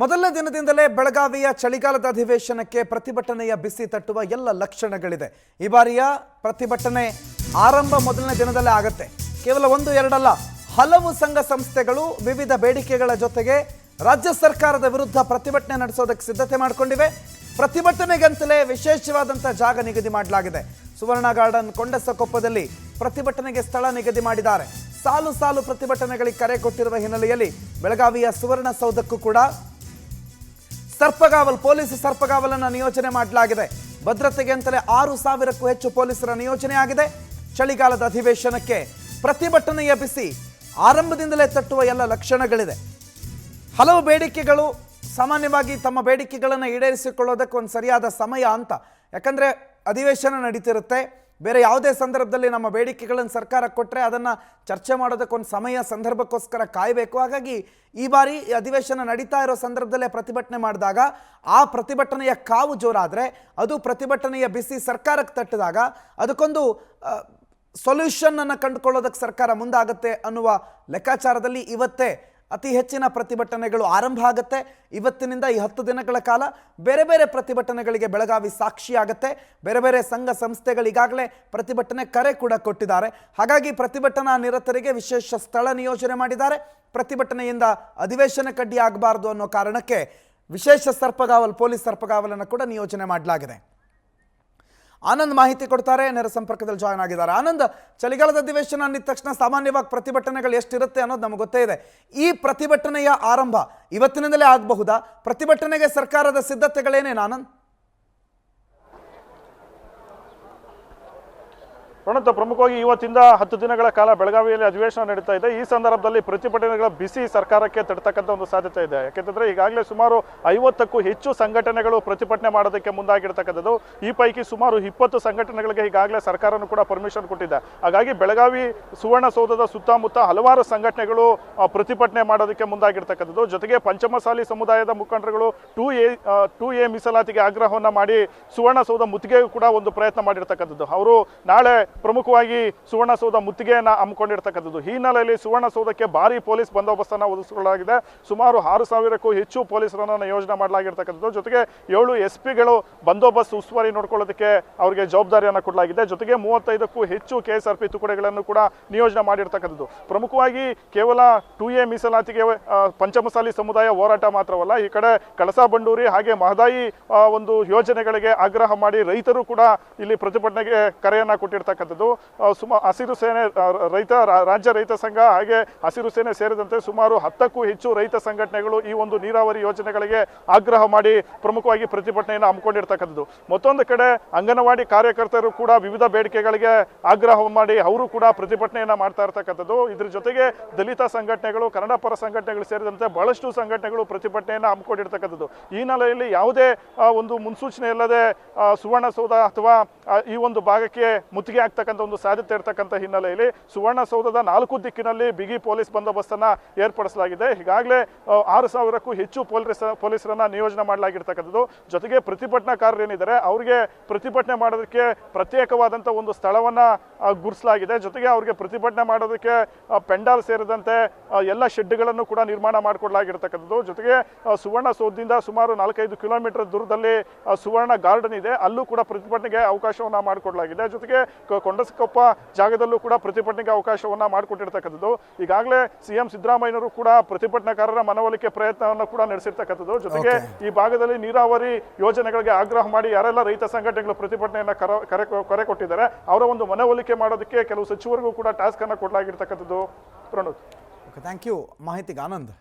ಮೊದಲನೇ ದಿನದಿಂದಲೇ ಬೆಳಗಾವಿಯ ಚಳಿಗಾಲದ ಅಧಿವೇಶನಕ್ಕೆ ಪ್ರತಿಭಟನೆಯ ಬಿಸಿ ತಟ್ಟುವ ಎಲ್ಲ ಲಕ್ಷಣಗಳಿದೆ. ಈ ಬಾರಿಯ ಪ್ರತಿಭಟನೆ ಆರಂಭ ಮೊದಲನೇ ದಿನದಲ್ಲೇ ಆಗುತ್ತೆ. ಕೇವಲ ಒಂದು ಎರಡಲ್ಲ, ಹಲವು ಸಂಘ ಸಂಸ್ಥೆಗಳು ವಿವಿಧ ಬೇಡಿಕೆಗಳ ಜೊತೆಗೆ ರಾಜ್ಯ ಸರ್ಕಾರದ ವಿರುದ್ಧ ಪ್ರತಿಭಟನೆ ನಡೆಸೋದಕ್ಕೆ ಸಿದ್ಧತೆ ಮಾಡಿಕೊಂಡಿವೆ. ಪ್ರತಿಭಟನೆಗಂತಲೇ ವಿಶೇಷವಾದಂಥ ಜಾಗ ನಿಗದಿ ಮಾಡಲಾಗಿದೆ. ಸುವರ್ಣ ಗಾರ್ಡನ್ ಕೊಂಡಸಕೊಪ್ಪದಲ್ಲಿ ಪ್ರತಿಭಟನೆಗೆ ಸ್ಥಳ ನಿಗದಿ ಮಾಡಿದ್ದಾರೆ. ಸಾಲು ಸಾಲು ಪ್ರತಿಭಟನೆಗಳಿಗೆ ಕರೆ ಕೊಟ್ಟಿರುವ ಹಿನ್ನೆಲೆಯಲ್ಲಿ ಬೆಳಗಾವಿಯ ಸುವರ್ಣಸೌಧಕ್ಕೂ ಕೂಡ ಸರ್ಪಗಾವಲ್ ಪೊಲೀಸ್ ಸರ್ಪಗಾವಲನ್ನು ನಿಯೋಜನೆ ಮಾಡಲಾಗಿದೆ. ಭದ್ರತೆಗೆ ಅಂತಲೇ 6,000ಕ್ಕೂ ಹೆಚ್ಚು ಪೊಲೀಸರ ನಿಯೋಜನೆ ಆಗಿದೆ. ಚಳಿಗಾಲದ ಅಧಿವೇಶನಕ್ಕೆ ಪ್ರತಿಭಟನೆಯ ಬಿಸಿ ಆರಂಭದಿಂದಲೇ ತಟ್ಟುವ ಎಲ್ಲ ಲಕ್ಷಣಗಳಿದೆ. ಹಲವು ಬೇಡಿಕೆಗಳು ಸಾಮಾನ್ಯವಾಗಿ ತಮ್ಮ ಬೇಡಿಕೆಗಳನ್ನು ಈಡೇರಿಸಿಕೊಳ್ಳೋದಕ್ಕೆ ಒಂದು ಸರಿಯಾದ ಸಮಯ ಅಂತ, ಯಾಕಂದರೆ ಅಧಿವೇಶನ ನಡೀತಿರುತ್ತೆ. ಬೇರೆ ಯಾವುದೇ ಸಂದರ್ಭದಲ್ಲಿ ನಮ್ಮ ಬೇಡಿಕೆಗಳನ್ನು ಸರ್ಕಾರ ಕೊಟ್ಟರೆ ಅದನ್ನು ಚರ್ಚೆ ಮಾಡೋದಕ್ಕೊಂದು ಸಮಯ ಸಂದರ್ಭಕ್ಕೋಸ್ಕರ ಕಾಯಬೇಕು. ಹಾಗಾಗಿ ಈ ಬಾರಿ ಅಧಿವೇಶನ ನಡೀತಾ ಇರೋ ಸಂದರ್ಭದಲ್ಲೇ ಪ್ರತಿಭಟನೆ ಮಾಡಿದಾಗ ಆ ಪ್ರತಿಭಟನೆಯ ಕಾವು ಜೋರಾದರೆ, ಅದು ಪ್ರತಿಭಟನೆಯ ಬಿಸಿ ಸರ್ಕಾರಕ್ಕೆ ತಟ್ಟಿದಾಗ ಅದಕ್ಕೊಂದು ಸೊಲ್ಯೂಷನ್ ಅನ್ನು ಕಂಡುಕೊಳ್ಳೋದಕ್ಕೆ ಸರ್ಕಾರ ಮುಂದಾಗುತ್ತೆ ಅನ್ನುವ ಲೆಕ್ಕಾಚಾರದಲ್ಲಿ ಇವತ್ತೇ ಅತಿ ಹೆಚ್ಚಿನ ಪ್ರತಿಭಟನೆಗಳು ಆರಂಭ ಆಗುತ್ತೆ. ಇವತ್ತಿನಿಂದ ಈ 10 ದಿನಗಳ ಕಾಲ ಬೇರೆ ಬೇರೆ ಪ್ರತಿಭಟನೆಗಳಿಗೆ ಬೆಳಗಾವಿ ಸಾಕ್ಷಿಯಾಗುತ್ತೆ. ಬೇರೆ ಬೇರೆ ಸಂಘ ಸಂಸ್ಥೆಗಳು ಈಗಾಗಲೇ ಪ್ರತಿಭಟನೆ ಕರೆ ಕೂಡ ಕೊಟ್ಟಿದ್ದಾರೆ. ಹಾಗಾಗಿ ಪ್ರತಿಭಟನಾ ನಿರತರಿಗೆ ವಿಶೇಷ ಸ್ಥಳ ನಿಯೋಜನೆ ಮಾಡಿದ್ದಾರೆ. ಪ್ರತಿಭಟನೆಯಿಂದ ಅಧಿವೇಶನ ಕಡ್ಡಿ ಆಗಬಾರ್ದು ಅನ್ನೋ ಕಾರಣಕ್ಕೆ ವಿಶೇಷ ಸರ್ಪಗಾವಲ್ ಪೊಲೀಸ್ ಸರ್ಪಗಾವಲನ್ನು ಕೂಡ ನಿಯೋಜನೆ ಮಾಡಲಾಗಿದೆ. ಆನಂದ್ ಮಾಹಿತಿ ಕೊಡ್ತಾರೆ, ನೇರ ಸಂಪರ್ಕದಲ್ಲಿ ಜಾಯ್ನ್ ಆಗಿದ್ದಾರೆ. ಆನಂದ್, ಚಳಿಗಾಲದ ಅಧಿವೇಶನ ಅಂದಿದ ತಕ್ಷಣ ಸಾಮಾನ್ಯವಾಗಿ ಪ್ರತಿಭಟನೆಗಳು ಎಷ್ಟಿರುತ್ತೆ ಅನ್ನೋದು ನಮಗೆ ಗೊತ್ತೇ ಇದೆ. ಈ ಪ್ರತಿಭಟನೆಯ ಆರಂಭ ಇವತ್ತಿನಿಂದಲೇ ಆಗಬಹುದಾ? ಪ್ರತಿಭಟನೆಗೆ ಸರ್ಕಾರದ ಸಿದ್ಧತೆಗಳೇನೇನು ಆನಂದ್? ಪ್ರಣತ್, ಪ್ರಮುಖವಾಗಿ ಇವತ್ತಿಂದ 10 ದಿನಗಳ ಕಾಲ ಬೆಳಗಾವಿಯಲ್ಲಿ ಅಧಿವೇಶನ ನಡೀತಾ ಇದೆ. ಈ ಸಂದರ್ಭದಲ್ಲಿ ಪ್ರತಿಭಟನೆಗಳ ಬಿಸಿ ಸರ್ಕಾರಕ್ಕೆ ತಟ್ಟತಕ್ಕಂಥ ಒಂದು ಸಾಧ್ಯತೆ ಇದೆ. ಯಾಕೆಂತಂದ್ರೆ ಈಗಾಗಲೇ ಸುಮಾರು 50ಕ್ಕೂ ಹೆಚ್ಚು ಸಂಘಟನೆಗಳು ಪ್ರತಿಭಟನೆ ಮಾಡೋದಕ್ಕೆ ಮುಂದಾಗಿರ್ತಕ್ಕಂಥದ್ದು. ಈ ಪೈಕಿ ಸುಮಾರು 20 ಸಂಘಟನೆಗಳಿಗೆ ಈಗಾಗಲೇ ಸರ್ಕಾರನೂ ಕೂಡ ಪರ್ಮಿಷನ್ ಕೊಟ್ಟಿದೆ. ಹಾಗಾಗಿ ಬೆಳಗಾವಿ ಸುವರ್ಣಸೌಧದ ಸುತ್ತಮುತ್ತ ಹಲವಾರು ಸಂಘಟನೆಗಳು ಪ್ರತಿಭಟನೆ ಮಾಡೋದಕ್ಕೆ ಮುಂದಾಗಿರ್ತಕ್ಕಂಥದ್ದು. ಜೊತೆಗೆ ಪಂಚಮಸಾಲಿ ಸಮುದಾಯದ ಮುಖಂಡರುಗಳು 2A ಮೀಸಲಾತಿಗೆ ಆಗ್ರಹವನ್ನ ಮಾಡಿ ಸುವರ್ಣಸೌಧ ಮುತ್ತಿಗೆಗೂ ಕೂಡ ಒಂದು ಪ್ರಯತ್ನ ಮಾಡಿರ್ತಕ್ಕಂಥದ್ದು. ಅವರು ನಾಳೆ ಪ್ರಮುಖವಾಗಿ ಸುವರ್ಣಸೌಧ ಮುತ್ತಿಗೆಯನ್ನು ಹಮ್ಮಿಕೊಂಡಿರ್ತಕ್ಕಂಥದ್ದು. ಈ ಹಿನ್ನೆಲೆಯಲ್ಲಿ ಸುವರ್ಣಸೌಧಕ್ಕೆ ಭಾರಿ ಪೊಲೀಸ್ ಬಂದೋಬಸ್ತನ್ನು ಒದಗಿಸಿಕೊಳ್ಳಲಾಗಿದೆ. ಸುಮಾರು 6,000ಕ್ಕೂ ಹೆಚ್ಚು ಪೊಲೀಸರನ್ನು ನಿಯೋಜನೆ ಮಾಡಲಾಗಿರ್ತಕ್ಕಂಥದ್ದು. ಜೊತೆಗೆ 7 SP ಬಂದೋಬಸ್ತ್ ಉಸ್ತುವಾರಿ ನೋಡ್ಕೊಳ್ಳೋದಕ್ಕೆ ಅವರಿಗೆ ಜವಾಬ್ದಾರಿಯನ್ನು ಕೊಡಲಾಗಿದೆ. ಜೊತೆಗೆ 35ಕ್ಕೂ ಹೆಚ್ಚು KSRP ತುಕಡಿಗಳನ್ನು ಕೂಡ ನಿಯೋಜನೆ ಮಾಡಿರ್ತಕ್ಕಂಥದ್ದು. ಪ್ರಮುಖವಾಗಿ ಕೇವಲ 2A ಮೀಸಲಾತಿಗೆ ಪಂಚಮಸಾಲಿ ಸಮುದಾಯ ಹೋರಾಟ ಮಾತ್ರವಲ್ಲ, ಈ ಕಡೆ ಕಳಸಾ ಬಂಡೂರಿ ಹಾಗೆ ಮಹದಾಯಿ ಒಂದು ಯೋಜನೆಗಳಿಗೆ ಆಗ್ರಹ ಮಾಡಿ ರೈತರು ಕೂಡ ಇಲ್ಲಿ ಪ್ರತಿಭಟನೆಗೆ ಕರೆಯನ್ನ ಕೊಟ್ಟಿರ್ತಕ್ಕಂಥದ್ದು. ಹಸಿರು ಸೇನೆ ರಾಜ್ಯ ರೈತ ಸಂಘ ಹಾಗೆ ಹಸಿರು ಸೇನೆ ಸೇರಿದಂತೆ ಸುಮಾರು 10ಕ್ಕೂ ಹೆಚ್ಚು ರೈತ ಸಂಘಟನೆಗಳು ಈ ಒಂದು ನೀರಾವರಿ ಯೋಜನೆಗಳಿಗೆ ಆಗ್ರಹ ಮಾಡಿ ಪ್ರಮುಖವಾಗಿ ಪ್ರತಿಭಟನೆಯನ್ನು ಹಮ್ಮಿಕೊಂಡಿರ್ತಕ್ಕಂಥದ್ದು. ಮತ್ತೊಂದು ಕಡೆ ಅಂಗನವಾಡಿ ಕಾರ್ಯಕರ್ತರು ಕೂಡ ವಿವಿಧ ಬೇಡಿಕೆಗಳಿಗೆ ಆಗ್ರಹ ಮಾಡಿ ಅವರು ಕೂಡ ಪ್ರತಿಭಟನೆಯನ್ನ ಮಾಡ್ತಾ ಇರ್ತಕ್ಕಂಥದ್ದು. ಇದ್ರ ಜೊತೆಗೆ ದಲಿತ ಸಂಘಟನೆಗಳು, ಕನ್ನಡ ಪರ ಸಂಘಟನೆಗಳು ಸೇರಿದಂತೆ ಬಹಳಷ್ಟು ಸಂಘಟನೆಗಳು ಪ್ರತಿಭಟನೆಯನ್ನ ಹಮ್ಮಿಕೊಂಡಿರ್ತಕ್ಕಂಥದ್ದು. ಈ ಹಿನ್ನೆಲೆಯಲ್ಲಿ ಯಾವುದೇ ಒಂದು ಮುನ್ಸೂಚನೆ ಇಲ್ಲದೆ ಸುವರ್ಣಸೌಧ ಅಥವಾ ಈ ಒಂದು ಭಾಗಕ್ಕೆ ಮುತ್ತಿಗೆ ಆಗ್ತಕ್ಕಂಥ ಒಂದು ಸಾಧ್ಯತೆ ಇರತಕ್ಕಂಥ ಹಿನ್ನೆಲೆಯಲ್ಲಿ ಸುವರ್ಣಸೌಧದ 4 ದಿಕ್ಕಿನಲ್ಲಿ ಬಿಗಿ ಪೊಲೀಸ್ ಬಂದೋಬಸ್ತನ್ನ ಏರ್ಪಡಿಸಲಾಗಿದೆ. ಈಗಾಗಲೇ 6,000ಕ್ಕೂ ಹೆಚ್ಚು ಪೊಲೀಸರನ್ನ ನಿಯೋಜನೆ ಮಾಡಲಾಗಿರ್ತಕ್ಕಂಥದ್ದು. ಜೊತೆಗೆ ಪ್ರತಿಭಟನಾಕಾರರು ಏನಿದ್ದಾರೆ ಅವರಿಗೆ ಪ್ರತಿಭಟನೆ ಮಾಡೋದಕ್ಕೆ ಪ್ರತ್ಯೇಕವಾದಂಥ ಒಂದು ಸ್ಥಳವನ್ನ ಗುರುಸಲಾಗಿದೆ. ಜೊತೆಗೆ ಅವರಿಗೆ ಪ್ರತಿಭಟನೆ ಮಾಡೋದಕ್ಕೆ ಪೆಂಡಾಲ್ ಸೇರಿದಂತೆ ಎಲ್ಲ ಶೆಡ್ಗಳನ್ನು ಕೂಡ ನಿರ್ಮಾಣ ಮಾಡಿಕೊಡಲಾಗಿರ್ತಕ್ಕಂಥದ್ದು. ಜೊತೆಗೆ ಸುವರ್ಣಸೌಧದಿಂದ ಸುಮಾರು 4-5 ಕಿಲೋಮೀಟರ್ ದೂರದಲ್ಲಿ ಸುವರ್ಣ ಗಾರ್ಡನ್ ಇದೆ, ಅಲ್ಲೂ ಕೂಡ ಪ್ರತಿಭಟನೆಗೆ ಅವಕಾಶವನ್ನ ಮಾಡಿಕೊಡಲಾಗಿದೆ. ಜೊತೆಗೆ ಕೊಂಡಸಕೊಪ್ಪ ಜಾಗದಲ್ಲೂ ಕೂಡ ಪ್ರತಿಭಟನೆಗೆ ಅವಕಾಶವನ್ನ ಮಾಡಿಕೊಟ್ಟಿರ್ತಕ್ಕಂಥದ್ದು. ಈಗಾಗಲೇ CM ಸಿದ್ದರಾಮಯ್ಯನವರು ಕೂಡ ಪ್ರತಿಭಟನಾಕಾರರ ಮನವೊಲಿಕೆ ಪ್ರಯತ್ನವನ್ನು ಕೂಡ ನಡೆಸಿರ್ತಕ್ಕಂಥದ್ದು. ಜೊತೆಗೆ ಈ ಭಾಗದಲ್ಲಿ ನೀರಾವರಿ ಯೋಜನೆಗಳಿಗೆ ಆಗ್ರಹ ಮಾಡಿ ಯಾರೆಲ್ಲ ರೈತ ಸಂಘಟನೆಗಳು ಪ್ರತಿಭಟನೆಯನ್ನ ಕರೆ ಕೊಟ್ಟಿದ್ದಾರೆ ಅವರ ಒಂದು ಮನವೊಲಿಕೆ ಮಾಡೋದಕ್ಕೆ ಕೆಲವು ಸಚಿವರಿಗೂ ಕೂಡ ಟಾಸ್ಕ್ ಅನ್ನು ಕೊಡಲಾಗಿರ್ತಕ್ಕಂಥದ್ದು. ಪ್ರಣೋತ್, ಥ್ಯಾಂಕ್ ಯು ಮಾಹಿತಿಗೆ ಆನಂದ್.